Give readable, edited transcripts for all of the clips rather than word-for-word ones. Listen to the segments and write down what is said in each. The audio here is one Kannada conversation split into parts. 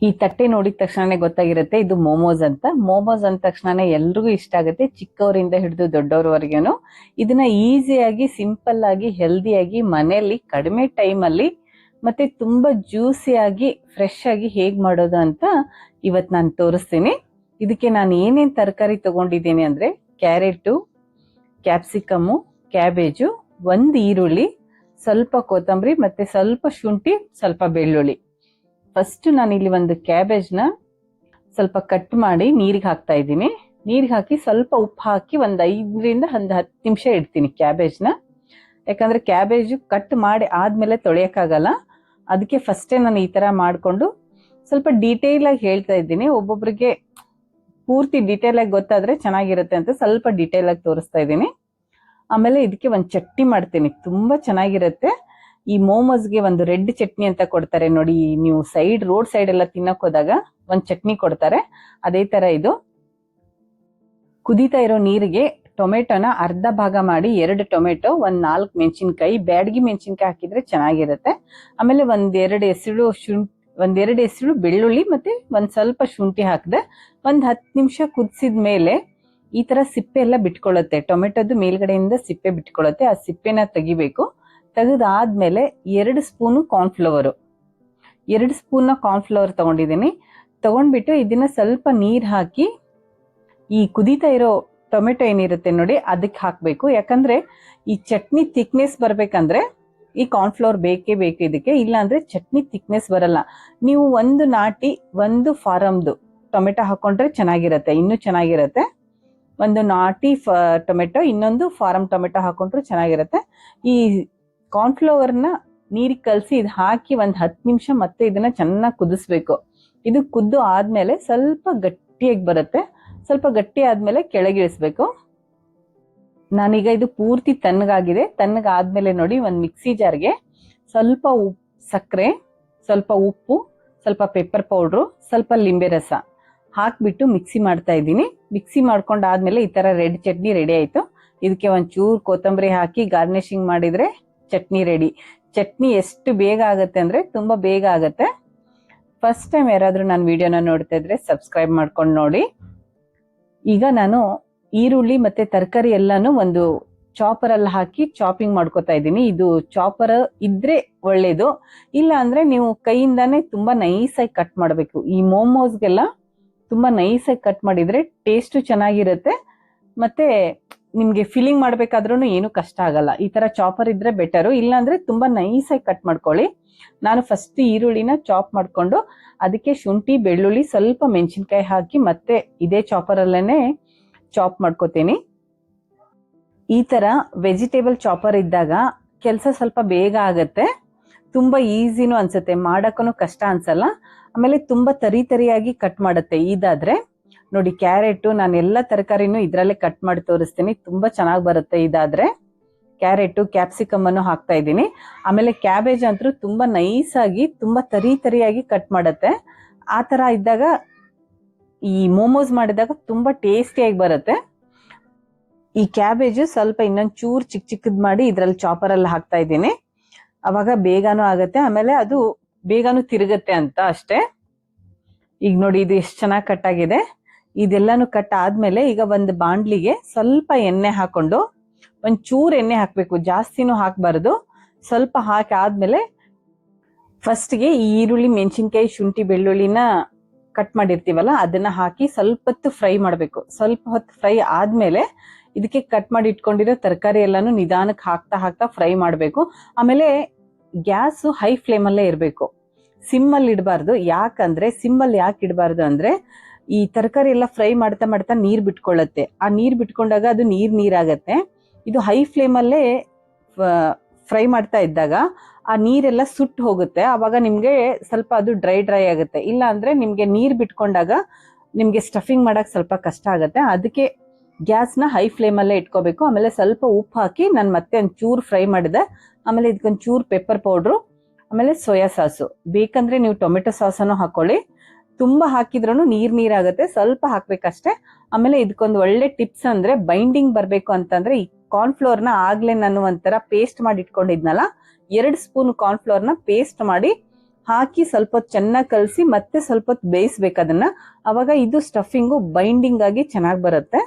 ಈ ತಟ್ಟೆ ನೋಡಿದ ತಕ್ಷಣನೇ ಗೊತ್ತಾಗಿರುತ್ತೆ ಇದು ಮೋಮೋಸ್ ಅಂತ. ಮೋಮೋಸ್ ಅಂದ ತಕ್ಷಣನೇ ಎಲ್ರಿಗೂ ಇಷ್ಟ ಆಗುತ್ತೆ, ಚಿಕ್ಕವರಿಂದ ಹಿಡಿದು ದೊಡ್ಡವರವರೆಗೂ. ಇದನ್ನ ಈಸಿಯಾಗಿ, ಸಿಂಪಲ್ ಆಗಿ, ಹೆಲ್ದಿಯಾಗಿ ಮನೆಯಲ್ಲಿ ಕಡಿಮೆ ಟೈಮಲ್ಲಿ ಮತ್ತೆ ತುಂಬಾ ಜ್ಯೂಸಿಯಾಗಿ, ಫ್ರೆಶ್ ಆಗಿ ಹೇಗ್ ಮಾಡೋದು ಅಂತ ಇವತ್ತು ನಾನು ತೋರಿಸ್ತೀನಿ. ಇದಕ್ಕೆ ನಾನು ಏನೇನ್ ತರಕಾರಿ ತಗೊಂಡಿದ್ದೀನಿ ಅಂದ್ರೆ ಕ್ಯಾರೆಟು, ಕ್ಯಾಪ್ಸಿಕಮ್ಮು, ಕ್ಯಾಬೇಜು, ಒಂದು ಈರುಳ್ಳಿ, ಸ್ವಲ್ಪ ಕೊತ್ತಂಬರಿ ಮತ್ತೆ ಸ್ವಲ್ಪ ಶುಂಠಿ, ಸ್ವಲ್ಪ ಬೆಳ್ಳುಳ್ಳಿ. ಫಸ್ಟ್ ನಾನು ಇಲ್ಲಿ ಒಂದು ಕ್ಯಾಬೇಜ್ನ ಸ್ವಲ್ಪ ಕಟ್ ಮಾಡಿ ನೀರಿಗೆ ಹಾಕ್ತಾ ಇದ್ದೀನಿ. ನೀರಿಗೆ ಹಾಕಿ ಸ್ವಲ್ಪ ಉಪ್ಪು ಹಾಕಿ ಒಂದು 5ರಿಂದ 10 ನಿಮಿಷ ಇಡ್ತೀನಿ ಕ್ಯಾಬೇಜ್ನ. ಯಾಕಂದ್ರೆ ಕ್ಯಾಬೇಜು ಕಟ್ ಮಾಡಿ ಆದ್ಮೇಲೆ ತೊಳೆಯೋಕ್ಕಾಗಲ್ಲ, ಅದಕ್ಕೆ ಫಸ್ಟೇ ನಾನು ಈ ತರ ಮಾಡಿಕೊಂಡು ಸ್ವಲ್ಪ ಡೀಟೇಲ್ ಆಗಿ ಹೇಳ್ತಾ ಇದ್ದೀನಿ. ಒಬ್ಬೊಬ್ರಿಗೆ ಪೂರ್ತಿ ಡೀಟೇಲ್ ಆಗಿ ಗೊತ್ತಾದ್ರೆ ಚೆನ್ನಾಗಿರುತ್ತೆ ಅಂತ ಸ್ವಲ್ಪ ಡೀಟೇಲ್ ಆಗಿ ತೋರಿಸ್ತಾ ಇದ್ದೀನಿ. ಆಮೇಲೆ ಇದಕ್ಕೆ ಒಂದು ಚಟ್ನಿ ಮಾಡ್ತೀನಿ, ತುಂಬಾ ಚೆನ್ನಾಗಿರುತ್ತೆ. ಈ ಮೋಮೋಸ್ಗೆ ಒಂದು ರೆಡ್ ಚಟ್ನಿ ಅಂತ ಕೊಡ್ತಾರೆ ನೋಡಿ, ನೀವು ರೋಡ್ ಸೈಡ್ ಎಲ್ಲ ತಿನ್ನಕ್ ಹೋದಾಗ ಒಂದು ಚಟ್ನಿ ಕೊಡ್ತಾರೆ, ಅದೇ ತರ ಇದು. ಕುದೀತಾ ಇರೋ ನೀರಿಗೆ ಟೊಮೆಟೊನ ಅರ್ಧ ಭಾಗ ಮಾಡಿ, 2 ಟೊಮೆಟೊ, 4 ಮೆಣಸಿನ್ಕಾಯಿ, ಬ್ಯಾಡಗಿ ಮೆಣಸಿನ್ಕಾಯಿ ಹಾಕಿದ್ರೆ ಚೆನ್ನಾಗಿರುತ್ತೆ. ಆಮೇಲೆ ಒಂದೆರಡು ಎಸಳು ಬೆಳ್ಳುಳ್ಳಿ ಮತ್ತೆ ಒಂದ್ ಸ್ವಲ್ಪ ಶುಂಠಿ ಹಾಕಿದೆ. 10 ನಿಮಿಷ ಕುದಿಸಿದ ಮೇಲೆ ಈ ತರ ಸಿಪ್ಪೆ ಎಲ್ಲ ಬಿಟ್ಕೊಳ್ಳುತ್ತೆ, ಟೊಮೆಟೊದು ಮೇಲ್ಗಡೆಯಿಂದ ಸಿಪ್ಪೆ ಬಿಟ್ಕೊಳ್ಳುತ್ತೆ. ಆ ಸಿಪ್ಪೆನ ತೆಗಿಬೇಕು. ತೆಗೆದಾದ್ಮೇಲೆ 2 ಸ್ಪೂನು ಕಾರ್ನ್ಫ್ಲವರ್, 2 ಸ್ಪೂನ್ ಕಾರ್ನ್ಫ್ಲವರ್ ತಗೊಂಡಿದ್ದೀನಿ. ತಗೊಂಡ್ಬಿಟ್ಟು ಇದನ್ನ ಸ್ವಲ್ಪ ನೀರ್ ಹಾಕಿ ಈ ಕುದೀತಾ ಇರೋ ಟೊಮೆಟೊ ಏನಿರುತ್ತೆ ನೋಡಿ ಅದಕ್ಕೆ ಹಾಕ್ಬೇಕು. ಯಾಕಂದ್ರೆ ಈ ಚಟ್ನಿ ಥಿಕ್ನೆಸ್ ಬರ್ಬೇಕಂದ್ರೆ ಈ ಕಾರ್ನ್ಫ್ಲವರ್ ಬೇಕೇ ಬೇಕು ಇದಕ್ಕೆ, ಇಲ್ಲ ಅಂದ್ರೆ ಚಟ್ನಿ ಥಿಕ್ನೆಸ್ ಬರಲ್ಲ. ನೀವು ಒಂದು ನಾಟಿ, ಒಂದು ಫಾರಮ್ದು ಟೊಮೆಟೊ ಹಾಕೊಂಡ್ರೆ ಚೆನ್ನಾಗಿರತ್ತೆ, ಇನ್ನೂ ಚೆನ್ನಾಗಿರತ್ತೆ. ಒಂದು ನಾಟಿ ಟೊಮೆಟೊ, ಇನ್ನೊಂದು ಫಾರಂ ಟೊಮೆಟೊ ಹಾಕೊಂಡ್ರು ಚೆನ್ನಾಗಿರತ್ತೆ. ಈ ಕಾರ್ನ್ಫ್ಲವರ್ನ ನೀರಿಗೆ ಕಲಸಿ ಇದು ಹಾಕಿ 10 ನಿಮಿಷ ಮತ್ತೆ ಇದನ್ನ ಚೆನ್ನಾಗಿ ಕುದಿಸ್ಬೇಕು. ಇದು ಕುದ್ದು ಆದ್ಮೇಲೆ ಸ್ವಲ್ಪ ಗಟ್ಟಿಯಾಗಿ ಬರುತ್ತೆ. ಸ್ವಲ್ಪ ಗಟ್ಟಿ ಆದ್ಮೇಲೆ ಕೆಳಗಿಳಿಸ್ಬೇಕು. ನಾನೀಗ ಇದು ಪೂರ್ತಿ ತಣ್ಣಗಾಗಿದೆ. ತಣ್ಣಗಾದ್ಮೇಲೆ ನೋಡಿ ಒಂದು ಮಿಕ್ಸಿ ಜಾರ್ಗೆ ಸ್ವಲ್ಪ ಸಕ್ಕರೆ, ಸ್ವಲ್ಪ ಉಪ್ಪು, ಸ್ವಲ್ಪ ಪೆಪ್ಪರ್ ಪೌಡ್ರು, ಸ್ವಲ್ಪ ಲಿಂಬೆ ರಸ ಹಾಕ್ಬಿಟ್ಟು ಮಿಕ್ಸಿ ಮಾಡ್ತಾ ಇದ್ದೀನಿ. ಮಿಕ್ಸಿ ಮಾಡ್ಕೊಂಡಾದ್ಮೇಲೆ ಈ ತರ ರೆಡ್ ಚಟ್ನಿ ರೆಡಿ ಆಯ್ತು. ಇದಕ್ಕೆ ಒಂಚೂರು ಕೊತ್ತಂಬರಿ ಹಾಕಿ ಗಾರ್ನಿಶಿಂಗ್ ಮಾಡಿದ್ರೆ ಚಟ್ನಿ ರೆಡಿ. ಚಟ್ನಿ ಎಷ್ಟು ಬೇಗ ಆಗುತ್ತೆ ಅಂದ್ರೆ ತುಂಬಾ ಬೇಗ ಆಗುತ್ತೆ. ಫಸ್ಟ್ ಟೈಮ್ ಯಾರಾದ್ರೂ ನನ್ನ ವಿಡಿಯೋನ ನೋಡ್ತಾ ಇದ್ರೆ ಸಬ್ಸ್ಕ್ರೈಬ್ ಮಾಡ್ಕೊಂಡು ನೋಡಿ. ಈಗ ನಾನು ಈರುಳ್ಳಿ ಮತ್ತೆ ತರಕಾರಿ ಎಲ್ಲಾನು ಒಂದು ಚಾಪರ್ ಅಲ್ಲಿ ಹಾಕಿ ಚಾಪಿಂಗ್ ಮಾಡ್ಕೊತಾ ಇದ್ದೀನಿ. ಇದು ಚಾಪರ್ ಇದ್ರೆ ಒಳ್ಳೇದು, ಇಲ್ಲ ಅಂದ್ರೆ ನೀವು ಕೈಯಿಂದಾನೇ ತುಂಬಾ ನೈಸಾಗಿ ಕಟ್ ಮಾಡಬೇಕು. ಈ ಮೋಮೋಸ್ಗೆಲ್ಲ ತುಂಬಾ ನೈಸಾಗಿ ಕಟ್ ಮಾಡಿದ್ರೆ ಟೇಸ್ಟ್ ಚೆನ್ನಾಗಿರುತ್ತೆ, ಮತ್ತೆ ನಿಮ್ಗೆ ಫಿಲ್ಲಿಂಗ್ ಮಾಡ್ಬೇಕಾದ್ರೂ ಏನು ಕಷ್ಟ ಆಗಲ್ಲ. ಈ ತರ ಚಾಪರ್ ಇದ್ರೆ ಬೆಟರು, ಇಲ್ಲಾಂದ್ರೆ ತುಂಬಾ ನೈಸಾಗಿ ಕಟ್ ಮಾಡ್ಕೊಳ್ಳಿ. ನಾನು ಫಸ್ಟ್ ಈರುಳ್ಳಿನ ಚಾಪ್ ಮಾಡ್ಕೊಂಡು ಅದಕ್ಕೆ ಶುಂಠಿ, ಬೆಳ್ಳುಳ್ಳಿ, ಸ್ವಲ್ಪ ಮೆಣಸಿನ್ಕಾಯಿ ಹಾಕಿ ಮತ್ತೆ ಇದೇ ಚಾಪರ್ ಅಲ್ಲೇನೆ ಚಾಪ್ ಮಾಡ್ಕೋತೀನಿ. ಈ ತರ ವೆಜಿಟೇಬಲ್ ಚಾಪರ್ ಇದ್ದಾಗ ಕೆಲಸ ಸ್ವಲ್ಪ ಬೇಗ ಆಗತ್ತೆ, ತುಂಬಾ ಈಸಿನೂ ಅನ್ಸುತ್ತೆ, ಮಾಡಕ್ಕೂ ಕಷ್ಟ ಅನ್ಸಲ್ಲ. ಆಮೇಲೆ ತುಂಬಾ ತರಿಯಾಗಿ ಕಟ್ ಮಾಡುತ್ತೆ. ಇದಾದ್ರೆ ನೋಡಿ ಕ್ಯಾರೆಟ್, ನಾನು ಎಲ್ಲ ತರಕಾರಿನೂ ಇದ್ರಲ್ಲೇ ಕಟ್ ಮಾಡಿ ತೋರಿಸ್ತೀನಿ, ತುಂಬಾ ಚೆನ್ನಾಗಿ ಬರುತ್ತೆ. ಇದಾದ್ರೆ ಕ್ಯಾರೆಟ್, ಕ್ಯಾಪ್ಸಿಕಮ್ ಅನ್ನು ಹಾಕ್ತಾ ಇದ್ದೀನಿ. ಆಮೇಲೆ ಕ್ಯಾಬೇಜ್ ಅಂತೂ ತುಂಬಾ ನೈಸ್ ಆಗಿ, ತುಂಬಾ ತರಿಯಾಗಿ ಕಟ್ ಮಾಡುತ್ತೆ. ಆ ತರ ಇದ್ದಾಗ ಈ ಮೋಮೋಸ್ ಮಾಡಿದಾಗ ತುಂಬಾ ಟೇಸ್ಟಿಯಾಗಿ ಬರುತ್ತೆ. ಈ ಕ್ಯಾಬೇಜ್ ಸ್ವಲ್ಪ ಇನ್ನೊಂದ್ ಚೂರ್ ಚಿಕ್ಕದ್ ಮಾಡಿ ಇದ್ರಲ್ಲಿ ಚಾಪರ್ ಅಲ್ಲಿ ಹಾಕ್ತಾ ಇದ್ದೀನಿ. ಅವಾಗ ಬೇಗನೂ ಆಗತ್ತೆ, ಆಮೇಲೆ ಅದು ಬೇಗನೂ ತಿರುಗತ್ತೆ ಅಂತ ಅಷ್ಟೇ. ಈಗ ನೋಡಿ ಇದು ಎಷ್ಟು ಚೆನ್ನಾಗಿ ಕಟ್ ಆಗಿದೆ. ಇದೆಲ್ಲಾನು ಕಟ್ ಆದ್ಮೇಲೆ ಈಗ ಒಂದು ಬಾಂಡ್ಲಿಗೆ ಸ್ವಲ್ಪ ಎಣ್ಣೆ ಹಾಕೊಂಡು, ಒಂಚೂರು ಎಣ್ಣೆ ಹಾಕ್ಬೇಕು, ಜಾಸ್ತಿನೂ ಹಾಕ್ಬಾರ್ದು. ಸ್ವಲ್ಪ ಹಾಕಿ ಆದ್ಮೇಲೆ ಫಸ್ಟ್ಗೆ ಈ ಈರುಳ್ಳಿ, ಮೆಣಸಿನ್ಕಾಯಿ, ಶುಂಠಿ, ಬೆಳ್ಳುಳ್ಳಿನ ಕಟ್ ಮಾಡಿರ್ತೀವಲ್ಲ ಅದನ್ನ ಹಾಕಿ ಸ್ವಲ್ಪ ಹೊತ್ತು ಫ್ರೈ ಮಾಡ್ಬೇಕು. ಸ್ವಲ್ಪ ಹೊತ್ತು ಫ್ರೈ ಆದ್ಮೇಲೆ ಇದಕ್ಕೆ ಕಟ್ ಮಾಡಿ ಇಟ್ಕೊಂಡಿರೋ ತರಕಾರಿ ಎಲ್ಲಾನು ನಿಧಾನಕ್ಕೆ ಹಾಕ್ತಾ ಫ್ರೈ ಮಾಡ್ಬೇಕು. ಆಮೇಲೆ ಗ್ಯಾಸ್ ಹೈ ಫ್ಲೇಮ್ ಅಲ್ಲೇ ಇರ್ಬೇಕು, ಸಿಮ್ ಅಲ್ಲಿ ಇಡಬಾರ್ದು. ಯಾಕಂದ್ರೆ ಸಿಮ್ ಅಲ್ಲಿ ಯಾಕೆ ಇಡಬಾರ್ದು ಅಂದ್ರೆ ಈ ತರಕಾರಿ ಎಲ್ಲ ಫ್ರೈ ಮಾಡ್ತಾ ನೀರ್ ಬಿಟ್ಕೊಳ್ಳುತ್ತೆ. ಆ ನೀರ್ ಬಿಟ್ಕೊಂಡಾಗ ಅದು ನೀರಾಗತ್ತೆ. ಇದು ಹೈ ಫ್ಲೇಮ್ ಅಲ್ಲೇ ಫ್ರೈ ಮಾಡ್ತಾ ಇದ್ದಾಗ ಆ ನೀರೆಲ್ಲ ಸುಟ್ಟು ಹೋಗುತ್ತೆ. ಆವಾಗ ನಿಮ್ಗೆ ಸ್ವಲ್ಪ ಅದು ಡ್ರೈ ಆಗುತ್ತೆ. ಇಲ್ಲ ಅಂದ್ರೆ ನಿಮ್ಗೆ ನೀರ್ ಬಿಟ್ಕೊಂಡಾಗ ನಿಮ್ಗೆ ಸ್ಟಫಿಂಗ್ ಮಾಡಕ್ ಸ್ವಲ್ಪ ಕಷ್ಟ ಆಗುತ್ತೆ. ಅದಕ್ಕೆ ಗ್ಯಾಸ್ನ ಹೈ ಫ್ಲೇಮ್ ಅಲ್ಲೇ ಇಟ್ಕೋಬೇಕು. ಆಮೇಲೆ ಸ್ವಲ್ಪ ಉಪ್ಪು ಹಾಕಿ ನಾನು ಮತ್ತೆ ಒಂಚೂರು ಫ್ರೈ ಮಾಡಿದೆ. ಆಮೇಲೆ ಇದಕ್ಕೊಂಚೂರು ಪೆಪ್ಪರ್ ಪೌಡ್ರು, ಆಮೇಲೆ ಸೋಯಾ ಸಾಸು, ಬೇಕಂದ್ರೆ ನೀವು ಟೊಮೆಟೊ ಸಾಸನ್ನು ಹಾಕೊಳ್ಳಿ. ತುಂಬಾ ಹಾಕಿದ್ರೂ ನೀರಾಗುತ್ತೆ, ಸ್ವಲ್ಪ ಹಾಕ್ಬೇಕಷ್ಟೇ. ಆಮೇಲೆ ಇದಕ್ಕೊಂದು ಒಳ್ಳೆ ಟಿಪ್ಸ್ ಅಂದ್ರೆ ಬೈಂಡಿಂಗ್ ಬರ್ಬೇಕು ಅಂತಂದ್ರೆ ಈ ಕಾರ್ನ್ಫ್ಲೋರ್ನ ಆಗ್ಲೇ ನಾನು ಒಂಥರ ಪೇಸ್ಟ್ ಮಾಡಿ ಇಟ್ಕೊಂಡಿದ್ನಲ್ಲ, 2 ಸ್ಪೂನ್ ಕಾರ್ನ್ಫ್ಲೋರ್ನ ಪೇಸ್ಟ್ ಮಾಡಿ ಹಾಕಿ ಸ್ವಲ್ಪ ಹೊತ್ತು ಚೆನ್ನಾಗಿ ಕಲಸಿ ಮತ್ತೆ ಸ್ವಲ್ಪ ಹೊತ್ತು ಬೇಯಿಸ್ಬೇಕು ಅದನ್ನ. ಅವಾಗ ಇದು ಸ್ಟಫಿಂಗು ಬೈಂಡಿಂಗ್ ಆಗಿ ಚೆನ್ನಾಗಿ ಬರುತ್ತೆ.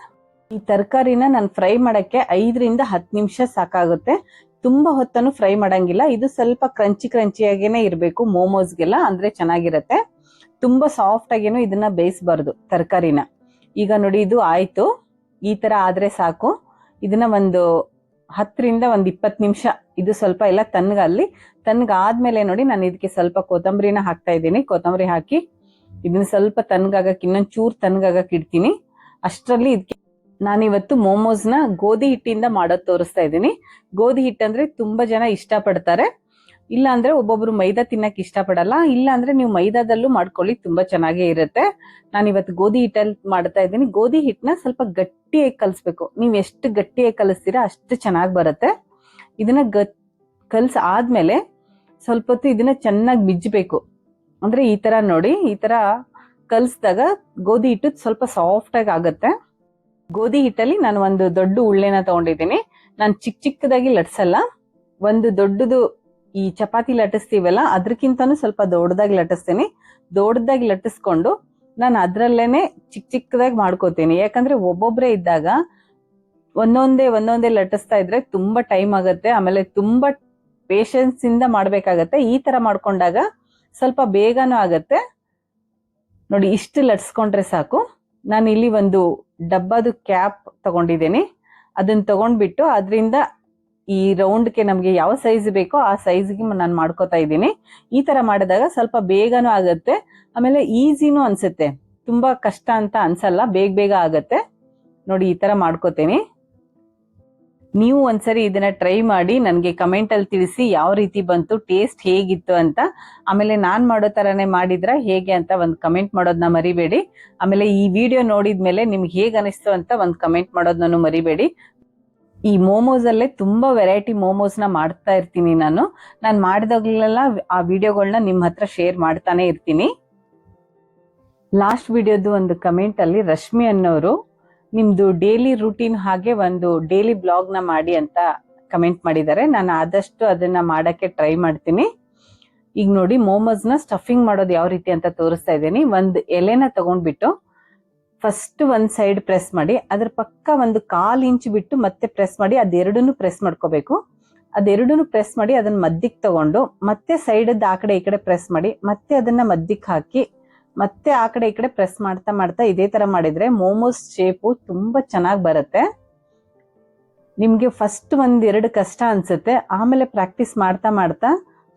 ಈ ತರಕಾರಿನ ನಾನು ಫ್ರೈ ಮಾಡಕ್ಕೆ 5 ರಿಂದ 10 ನಿಮಿಷ ಸಾಕಾಗುತ್ತೆ. ತುಂಬಾ ಹೊತ್ತನ್ನು ಫ್ರೈ ಮಾಡಂಗಿಲ್ಲ. ಇದು ಸ್ವಲ್ಪ ಕ್ರಂಚಿಯಾಗೇನೆ ಇರಬೇಕು ಮೋಮೋಸ್ಗೆಲ್ಲ, ಅಂದ್ರೆ ಚೆನ್ನಾಗಿರತ್ತೆ. ತುಂಬಾ ಸಾಫ್ಟ್ ಆಗೇನು ಇದನ್ನ ಬೇಯಿಸಬಾರ್ದು ತರಕಾರಿನ. ಈಗ ನೋಡಿ ಇದು ಆಯ್ತು, ಈ ತರ ಆದ್ರೆ ಸಾಕು. ಇದನ್ನ ಒಂದು 10 ರಿಂದ 20 ನಿಮಿಷ ಇದು ಸ್ವಲ್ಪ ಎಲ್ಲ ತಣ್ಣಗಾದ್ಮೇಲೆ ನೋಡಿ ನಾನು ಇದಕ್ಕೆ ಸ್ವಲ್ಪ ಕೊತ್ತಂಬರಿನ ಹಾಕ್ತಾ ಇದ್ದೀನಿ. ಕೊತ್ತಂಬರಿ ಹಾಕಿ ಇದನ್ನ ಸ್ವಲ್ಪ ತಣ್ಣಗಾಗಕ್ಕೆ ಇನ್ನೊಂದ್ ಚೂರ್ ತಣ್ಣಗಾಗಕ್ಕೆ ಇಡ್ತೀನಿ. ಅಷ್ಟರಲ್ಲಿ ಇದಕ್ಕೆ ನಾನಿವತ್ತು ಮೋಮೋಸ್ನ ಗೋಧಿ ಹಿಟ್ಟಿಂದ ಮಾಡೋದು ತೋರಿಸ್ತಾ ಇದ್ದೀನಿ. ಗೋಧಿ ಹಿಟ್ಟಂದ್ರೆ ತುಂಬಾ ಜನ ಇಷ್ಟ ಪಡ್ತಾರೆ. ಇಲ್ಲ ಅಂದ್ರೆ ಒಬ್ಬೊಬ್ರು ಮೈದಾ ತಿನ್ನಕ್ ಇಷ್ಟ ಪಡಲ್ಲ. ಇಲ್ಲ ಅಂದ್ರೆ ನೀವು ಮೈದಾದಲ್ಲೂ ಮಾಡ್ಕೊಳ್ಳಿ, ತುಂಬಾ ಚೆನ್ನಾಗೇ ಇರುತ್ತೆ. ನಾನಿವತ್ತು ಗೋಧಿ ಹಿಟ್ಟಲ್ಲಿ ಮಾಡ್ತಾ ಇದ್ದೀನಿ. ಗೋಧಿ ಹಿಟ್ಟನ್ನ ಸ್ವಲ್ಪ ಗಟ್ಟಿಯಾಗಿ ಕಲಿಸ್ಬೇಕು. ನೀವು ಎಷ್ಟು ಗಟ್ಟಿಯಾಗಿ ಕಲಿಸ್ತೀರಾ ಅಷ್ಟು ಚೆನ್ನಾಗಿ ಬರುತ್ತೆ. ಇದನ್ನ ಕಲ್ಸ್ ಆದ್ಮೇಲೆ ಸ್ವಲ್ಪ ಹೊತ್ತು ಇದನ್ನ ಚೆನ್ನಾಗಿ ಬಿಜ್ಜಬೇಕು. ಅಂದ್ರೆ ಈ ತರ ನೋಡಿ, ಈ ತರ ಕಲ್ಸಿದಾಗ ಗೋಧಿ ಹಿಟ್ಟು ಸ್ವಲ್ಪ ಸಾಫ್ಟ್ ಆಗಿ ಆಗುತ್ತೆ. ಗೋಧಿ ಹಿಟ್ಟಲ್ಲಿ ನಾನು ಒಂದು ದೊಡ್ಡ ಉಳ್ಳೆನ ತಗೊಂಡಿದ್ದೀನಿ. ನಾನು ಚಿಕ್ಕದಾಗಿ ಲಟ್ಸಲ್ಲ. ಒಂದು ದೊಡ್ಡದು ಈ ಚಪಾತಿ ಲಟ್ಟಿಸ್ತೀವಲ್ಲ ಅದಕ್ಕಿಂತನೂ ಸ್ವಲ್ಪ ದೊಡ್ಡದಾಗಿ ಲಟ್ಟಿಸ್ತೀನಿ. ದೊಡ್ಡದಾಗಿ ಲಟ್ಟಿಸ್ಕೊಂಡು ನಾನು ಅದ್ರಲ್ಲೇನೆ ಚಿಕ್ಕದಾಗಿ ಮಾಡ್ಕೋತೀನಿ. ಯಾಕಂದ್ರೆ ಒಬ್ಬೊಬ್ರೆ ಇದ್ದಾಗ ಒಂದೊಂದೇ ಲಟ್ಟಿಸ್ತಾ ಇದ್ರೆ ತುಂಬಾ ಟೈಮ್ ಆಗುತ್ತೆ. ಆಮೇಲೆ ತುಂಬಾ ಪೇಶನ್ಸ್ ಇಂದ ಮಾಡ್ಬೇಕಾಗತ್ತೆ. ಈ ತರ ಮಾಡ್ಕೊಂಡಾಗ ಸ್ವಲ್ಪ ಬೇಗನೂ ಆಗತ್ತೆ. ನೋಡಿ ಇಷ್ಟು ಲಟ್ಸ್ಕೊಂಡ್ರೆ ಸಾಕು. ನಾನು ಇಲ್ಲಿ ಒಂದು ಡಬ್ಬದು ಕ್ಯಾಪ್ ತಗೊಂಡಿದ್ದೀನಿ. ಅದನ್ನ ತಗೊಂಡ್ಬಿಟ್ಟು ಅದರಿಂದ ಈ ರೌಂಡ್ಗೆ ನಮ್ಗೆ ಯಾವ ಸೈಜ್ ಬೇಕೋ ಆ ಸೈಜ್ಗೆ ನಾನು ಮಾಡ್ಕೋತಾ ಇದ್ದೀನಿ. ಈ ತರ ಮಾಡಿದಾಗ ಸ್ವಲ್ಪ ಬೇಗನೂ ಆಗತ್ತೆ, ಆಮೇಲೆ ಈಸಿನೂ ಅನ್ಸುತ್ತೆ. ತುಂಬಾ ಕಷ್ಟ ಅಂತ ಅನ್ಸಲ್ಲ, ಬೇಗ ಆಗತ್ತೆ. ನೋಡಿ ಈ ತರ ಮಾಡ್ಕೋತೀನಿ. ನೀವು ಒಂದ್ಸರಿ ಇದನ್ನ ಟ್ರೈ ಮಾಡಿ ನನಗೆ ಕಮೆಂಟ್ ಅಲ್ಲಿ ತಿಳಿಸಿ ಯಾವ ರೀತಿ ಬಂತು, ಟೇಸ್ಟ್ ಹೇಗಿತ್ತು ಅಂತ. ಆಮೇಲೆ ನಾನ್ ಮಾಡೋ ತರಾನೇ ಮಾಡಿದ್ರ ಹೇಗೆ ಅಂತ ಒಂದು ಕಮೆಂಟ್ ಮಾಡೋದನ್ನ ಮರಿಬೇಡಿ. ಆಮೇಲೆ ಈ ವಿಡಿಯೋ ನೋಡಿದ್ಮೇಲೆ ನಿಮ್ಗೆ ಹೇಗ್ ಅನಿಸ್ತು ಅಂತ ಒಂದು ಕಮೆಂಟ್ ಮಾಡೋದನ್ನು ಮರಿಬೇಡಿ. ಈ ಮೋಮೋಸ್ ಅಲ್ಲೇ ತುಂಬಾ ವೆರೈಟಿ ಮೋಮೋಸ್ನ ಮಾಡ್ತಾ ಇರ್ತೀನಿ ನಾನು ಮಾಡಿದಾಗಲೆಲ್ಲ ಆ ವಿಡಿಯೋಗಳನ್ನ ನಿಮ್ಮ ಹತ್ರ ಶೇರ್ ಮಾಡ್ತಾನೆ ಇರ್ತೀನಿ. ಲಾಸ್ಟ್ ವಿಡಿಯೋದು ಒಂದು ಕಮೆಂಟ್ ಅಲ್ಲಿ ರಶ್ಮಿ ಅನ್ನೋರು ನಿಮ್ದು ಡೈಲಿ ರೂಟೀನ್ ಹಾಗೆ ಒಂದು ಡೈಲಿ ಬ್ಲಾಗ್ ನ ಮಾಡಿ ಅಂತ ಕಮೆಂಟ್ ಮಾಡಿದ್ದಾರೆ. ನಾನು ಆದಷ್ಟು ಅದನ್ನ ಮಾಡಕ್ಕೆ ಟ್ರೈ ಮಾಡ್ತೀನಿ. ಈಗ ನೋಡಿ ಮೋಮೋಸ್ನ ಸ್ಟಫಿಂಗ್ ಮಾಡೋದು ಯಾವ ರೀತಿ ಅಂತ ತೋರಿಸ್ತಾ ಇದ್ದೀನಿ. ಒಂದು ಎಲೆನ ತಗೊಂಡ್ಬಿಟ್ಟು ಫಸ್ಟ್ ಒಂದ್ ಸೈಡ್ ಪ್ರೆಸ್ ಮಾಡಿ, ಅದ್ರ ಪಕ್ಕ ಒಂದು 1/4 ಇಂಚ್ ಬಿಟ್ಟು ಮತ್ತೆ ಪ್ರೆಸ್ ಮಾಡಿ, ಅದೆರಡನ್ನು ಪ್ರೆಸ್ ಮಾಡ್ಕೋಬೇಕು. ಅದೆರಡನ್ನು ಪ್ರೆಸ್ ಮಾಡಿ ಅದನ್ನ ಮಧ್ಯಕ್ಕೆ ತಗೊಂಡು ಮತ್ತೆ ಸೈಡ್ ಆ ಕಡೆ ಈ ಕಡೆ ಪ್ರೆಸ್ ಮಾಡಿ, ಮತ್ತೆ ಅದನ್ನ ಮಧ್ಯಕ್ಕೆ ಹಾಕಿ ಮತ್ತೆ ಆ ಕಡೆ ಈ ಕಡೆ ಪ್ರೆಸ್ ಮಾಡ್ತಾ ಇದೇ ತರ ಮಾಡಿದ್ರೆ ಮೋಮೋಸ್ ಶೇಪು ತುಂಬಾ ಚೆನ್ನಾಗಿ ಬರುತ್ತೆ. ನಿಮ್ಗೆ ಫಸ್ಟ್ 1-2 ಕಷ್ಟ ಅನ್ಸುತ್ತೆ, ಆಮೇಲೆ ಪ್ರಾಕ್ಟೀಸ್ ಮಾಡ್ತಾ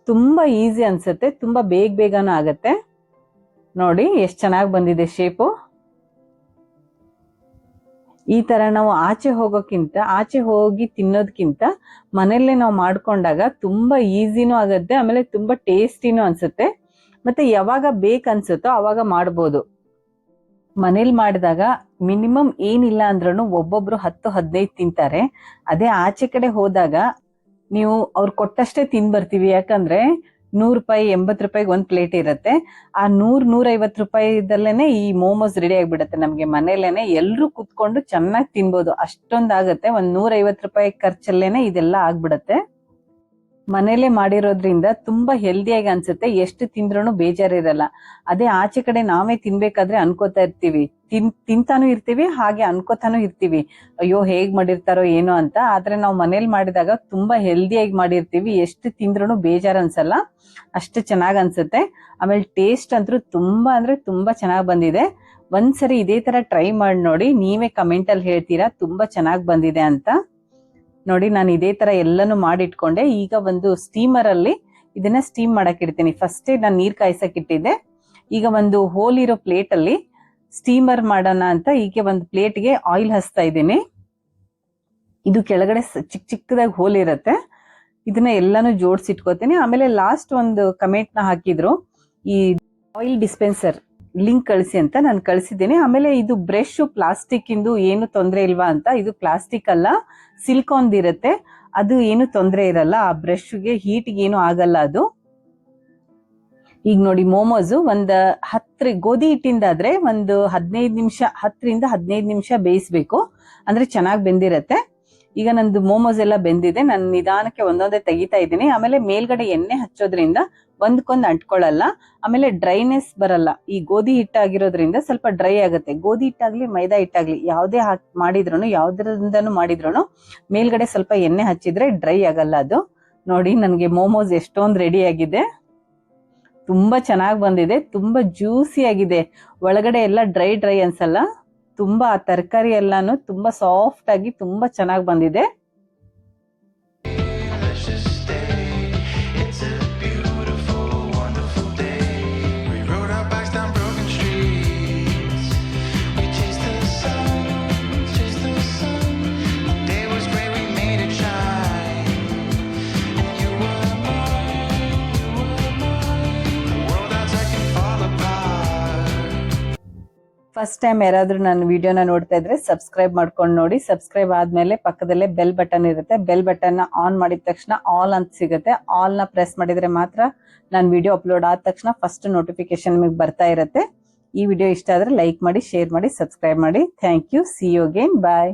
ತುಂಬಾ ಈಸಿ ಅನ್ಸುತ್ತೆ. ತುಂಬಾ ಬೇಗನೂ ಆಗತ್ತೆ. ನೋಡಿ ಎಷ್ಟು ಚೆನ್ನಾಗಿ ಬಂದಿದೆ ಶೇಪು. ಈ ತರ ನಾವು ಆಚೆ ಹೋಗಿ ತಿನ್ನೋದಕ್ಕಿಂತ ಮನೆಯಲ್ಲೇ ನಾವು ಮಾಡ್ಕೊಂಡಾಗ ತುಂಬಾ ಈಸಿನೂ ಆಗುತ್ತೆ, ಆಮೇಲೆ ತುಂಬಾ ಟೇಸ್ಟಿನೂ ಅನ್ಸುತ್ತೆ. ಮತ್ತೆ ಯಾವಾಗ ಬೇಕನ್ಸುತ್ತೋ ಅವಾಗ ಮಾಡ್ಬೋದು. ಮನೇಲಿ ಮಾಡಿದಾಗ ಮಿನಿಮಮ್ ಏನಿಲ್ಲ ಅಂದ್ರೂ ಒಬ್ಬೊಬ್ರು 10-15 ತಿಂತಾರೆ. ಅದೇ ಆಚೆ ಕಡೆ ಹೋದಾಗ ನೀವು ಅವ್ರು ಕೊಟ್ಟಷ್ಟೇ ತಿಂದ್ಬರ್ತೀವಿ. ಯಾಕಂದ್ರೆ 100 ರೂಪಾಯಿ 80 ರೂಪಾಯಿಗೆ ಒಂದ್ ಪ್ಲೇಟ್ ಇರುತ್ತೆ. ಆ 100-150 ರೂಪಾಯಿದಲ್ಲೇನೆ ಈ ಮೋಮೋಸ್ ರೆಡಿ ಆಗ್ಬಿಡುತ್ತೆ. ನಮ್ಗೆ ಮನೇಲೇನೆ ಎಲ್ರು ಕುತ್ಕೊಂಡು ಚೆನ್ನಾಗಿ ತಿನ್ಬೋದು, ಅಷ್ಟೊಂದಾಗತ್ತೆ. ಒಂದ್ 150 ರೂಪಾಯಿ ಖರ್ಚಲ್ಲೇನೆ ಇದೆಲ್ಲ ಆಗ್ಬಿಡತ್ತೆ. ಮನೇಲೆ ಮಾಡಿರೋದ್ರಿಂದ ತುಂಬಾ ಹೆಲ್ದಿಯಾಗಿ ಅನ್ಸುತ್ತೆ. ಎಷ್ಟು ತಿಂದ್ರೂ ಬೇಜಾರಿರಲ್ಲ. ಅದೇ ಆಚೆ ಕಡೆ ನಾವೇ ತಿನ್ಬೇಕಾದ್ರೆ ಅನ್ಕೋತಾ ಇರ್ತೀವಿ, ತಿಂತಾನು ಇರ್ತೀವಿ, ಹಾಗೆ ಅನ್ಕೋತಾನು ಇರ್ತೀವಿ, ಅಯ್ಯೋ ಹೇಗ್ ಮಾಡಿರ್ತಾರೋ ಏನೋ ಅಂತ. ಆದ್ರೆ ನಾವು ಮನೇಲಿ ಮಾಡಿದಾಗ ತುಂಬಾ ಹೆಲ್ದಿಯಾಗಿ ಮಾಡಿರ್ತೀವಿ, ಎಷ್ಟು ತಿಂದ್ರೂ ಬೇಜಾರ್ ಅನ್ಸಲ್ಲ, ಅಷ್ಟು ಚೆನ್ನಾಗ್ ಅನ್ಸುತ್ತೆ. ಆಮೇಲೆ ಟೇಸ್ಟ್ ಅಂತೂ ತುಂಬಾ ಅಂದ್ರೆ ತುಂಬಾ ಚೆನ್ನಾಗ್ ಬಂದಿದೆ. ಒಂದ್ಸರಿ ಇದೇ ತರ ಟ್ರೈ ಮಾಡಿ ನೋಡಿ, ನೀವೇ ಕಮೆಂಟ್ ಅಲ್ಲಿ ಹೇಳ್ತೀರಾ ತುಂಬಾ ಚೆನ್ನಾಗ್ ಬಂದಿದೆ ಅಂತ. ನೋಡಿ ನಾನು ಇದೇ ತರ ಎಲ್ಲಾನು ಮಾಡಿಟ್ಕೊಂಡೆ. ಈಗ ಒಂದು ಸ್ಟೀಮರ್ ಅಲ್ಲಿ ಇದನ್ನ ಸ್ಟೀಮ್ ಮಾಡಕ್ ಇಡ್ತೀನಿ. ಫಸ್ಟೇ ನಾನು ನೀರ್ ಕಾಯ್ಸಕ್ ಇಟ್ಟಿದ್ದೆ. ಈಗ ಒಂದು ಹೋಲ್ ಇರೋ ಪ್ಲೇಟ್ ಅಲ್ಲಿ ಸ್ಟೀಮರ್ ಮಾಡೋಣ ಅಂತ ಈಗ ಒಂದು ಪ್ಲೇಟ್ಗೆ ಆಯಿಲ್ ಹಚ್ತಾ ಇದ್ದೀನಿ. ಇದು ಕೆಳಗಡೆ ಚಿಕ್ಕದಾಗಿ ಹೋಲ್ ಇರುತ್ತೆ. ಇದನ್ನ ಎಲ್ಲಾನು ಜೋಡಿಸಿಟ್ಕೋತೀನಿ. ಆಮೇಲೆ ಲಾಸ್ಟ್ ಒಂದು ಕಮೆಂಟ್ ನ ಹಾಕಿದ್ರು, ಈ ಆಯಿಲ್ ಡಿಸ್ಪೆನ್ಸರ್ ಲಿಂಕ್ ಕಳಿಸಿ ಅಂತ ನಾನು ಕಳಿಸಿದ್ದೀನಿ. ಆಮೇಲೆ ಇದು ಬ್ರಷ್ ಪ್ಲಾಸ್ಟಿಕ್ ಇಂದು ಏನು ತೊಂದರೆ ಇಲ್ವಾ ಅಂತ. ಇದು ಪ್ಲಾಸ್ಟಿಕ್ ಅಲ್ಲ, ಸಿಲಿಕಾನ್ ಇರುತ್ತೆ, ಅದು ಏನು ತೊಂದರೆ ಇರಲ್ಲ. ಆ ಬ್ರಷ್ಗೆ ಹೀಟ್ಗೆ ಏನು ಆಗಲ್ಲ ಅದು. ಈಗ ನೋಡಿ ಮೋಮೋಸ್ ಒಂದು 10 ಗೋಧಿ ಹಿಟ್ಟಿಂದಾದ್ರೆ ಒಂದು 10 ರಿಂದ 15 ನಿಮಿಷ ಬೇಯಿಸ್ಬೇಕು, ಅಂದ್ರೆ ಚೆನ್ನಾಗಿ ಬೆಂದಿರತ್ತೆ. ಈಗ ನಂದು ಮೋಮೋಸ್ ಎಲ್ಲ ಬೆಂದಿದೆ. ನಾನು ನಿಧಾನಕ್ಕೆ ಒಂದೊಂದೇ ತೆಗಿತಾ ಇದ್ದೀನಿ. ಆಮೇಲೆ ಮೇಲ್ಗಡೆ ಎಣ್ಣೆ ಹಚ್ಚೋದ್ರಿಂದ ಒಂದ್ಕೊಂದು ಅಂಟ್ಕೊಳ್ಳಲ್ಲ. ಆಮೇಲೆ ಡ್ರೈನೆಸ್ ಬರಲ್ಲ. ಈ ಗೋಧಿ ಹಿಟ್ಟಾಗಿರೋದ್ರಿಂದ ಸ್ವಲ್ಪ ಡ್ರೈ ಆಗುತ್ತೆ. ಗೋಧಿ ಹಿಟ್ಟಾಗ್ಲಿ ಮೈದಾ ಹಿಟ್ಟಾಗ್ಲಿ ಯಾವುದೇ ಮಾಡಿದ್ರು, ಯಾವ್ದ್ರಿಂದನೂ ಮಾಡಿದ್ರು ಮೇಲ್ಗಡೆ ಸ್ವಲ್ಪ ಎಣ್ಣೆ ಹಚ್ಚಿದ್ರೆ ಡ್ರೈ ಆಗಲ್ಲ ಅದು. ನೋಡಿ ನನಗೆ ಮೋಮೋಸ್ ಎಷ್ಟೊಂದು ರೆಡಿ ಆಗಿದೆ. ತುಂಬಾ ಚೆನ್ನಾಗಿ ಬಂದಿದೆ, ತುಂಬಾ ಜ್ಯೂಸಿ ಆಗಿದೆ. ಒಳಗಡೆ ಎಲ್ಲ ಡ್ರೈ ಅನ್ಸಲ್ಲ. ತುಂಬಾ ಆ ತರಕಾರಿ ಎಲ್ಲಾನು ತುಂಬಾ ಸಾಫ್ಟ್ ಆಗಿ ತುಂಬಾ ಚೆನ್ನಾಗಿ ಬಂದಿದೆ. ಫಸ್ಟ್ ಟೈಮ್ ಯಾರಾದ್ರೂ ನನ್ನ ವಿಡಿಯೋನ ನೋಡ್ತಾ ಇದ್ರೆ ಸಬ್ಸ್ಕ್ರೈಬ್ ಮಾಡ್ಕೊಂಡು ನೋಡಿ. ಸಬ್ಸ್ಕ್ರೈಬ್ ಆದ್ಮೇಲೆ ಪಕ್ಕದಲ್ಲೇ ಬೆಲ್ ಬಟನ್ ಇರುತ್ತೆ. ಬೆಲ್ ಬಟನ್ ನ ಆನ್ ಮಾಡಿದ ತಕ್ಷಣ ಆಲ್ ಅಂತ ಸಿಗುತ್ತೆ. ಆಲ್ ನ ಪ್ರೆಸ್ ಮಾಡಿದ್ರೆ ಮಾತ್ರ ನನ್ನ ವಿಡಿಯೋ ಅಪ್ಲೋಡ್ ಆದ ತಕ್ಷಣ ಫಸ್ಟ್ ನೋಟಿಫಿಕೇಶನ್ ನಿಮಗೆ ಬರ್ತಾ ಇರುತ್ತೆ. ಈ ವಿಡಿಯೋ ಇಷ್ಟ ಆದ್ರೆ ಲೈಕ್ ಮಾಡಿ, ಶೇರ್ ಮಾಡಿ, ಸಬ್ಸ್ಕ್ರೈಬ್ ಮಾಡಿ. Thank you. See you again. Bye.